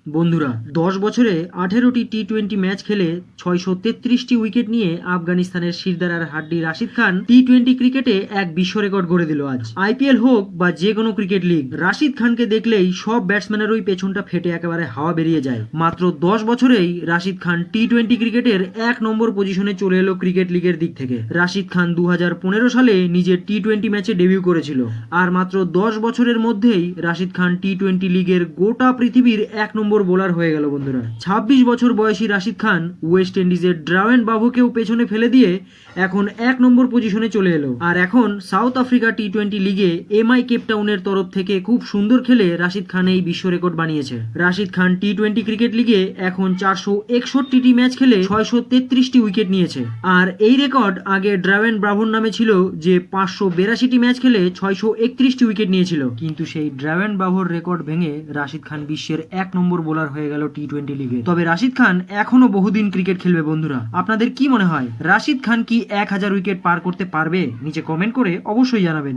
বন্ধুরা 10 বছরে 18টি টি-20 ম্যাচ খেলে 633টি উইকেট নিয়ে আফগানিস্তানের শিরদাঁড়ার হাড্ডি রাশিদ খান টি-20 ক্রিকেটে এক বিশ্ব রেকর্ড গড়ে দিল আজ। আইপিএল হোক বা যে কোনো ক্রিকেট লিগ, রাশিদ খানকে দেখলেই সব ব্যাটসম্যানেরই পেছনটা ফেটে একেবারে হাওয়া বেরিয়ে যায়। মাত্র 10 বছরেই রাশিদ খান টি-20 ক্রিকেটের 1 নম্বর পজিশনে চলে এলো ক্রিকেট লিগের দিক থেকে। রাশিদ খান 2015 সালে নিজের টি-20 ম্যাচে ডেবিউ করেছিল, আর মাত্র 10 বছরের মধ্যেই রাশিদ খান টি-20 লিগের গোটা পৃথিবীর 1 নম্বর বোলার হয়ে গেল। বন্ধুরা 26 বছর বয়সী রাশিদ খান ওয়েস্ট ইন্ডিজের ড্রাভেন ব্রাভোকেও পেছনে ফেলে দিয়ে এখন 1 নম্বর পজিশনে চলে এলো। আর এখন সাউথ আফ্রিকা টি-20 লিগে এমআই কেপটাউনের তরফ থেকে খুব সুন্দর খেলে রাশিদ খান এই বিশ্ব রেকর্ড বানিয়েছে। রাশিদ খান টি-20 ক্রিকেট লিগে এখন 461টি ম্যাচ খেলে 633টি উইকেট নিয়েছে। আর এই রেকর্ড আগে ড্রাভেন ব্রাভোর নামে ছিল, যে 582টি ম্যাচ খেলে 631টি উইকেট নিয়েছিল। কিন্তু সেই ড্রাভেন ব্রাভোর রেকর্ড ভেঙে রাশিদ খান বিশ্বের 1 নম্বর বোলার হয়ে গেল টি-20 লিগে। তবে রাশিদ খান এখনো বহুদিন ক্রিকেট খেলবে। বন্ধুরা আপনাদের কি মনে হয়, রাশিদ খান কি 1000 উইকেট পার করতে পারবে? নিচে কমেন্ট করে অবশ্যই জানাবেন।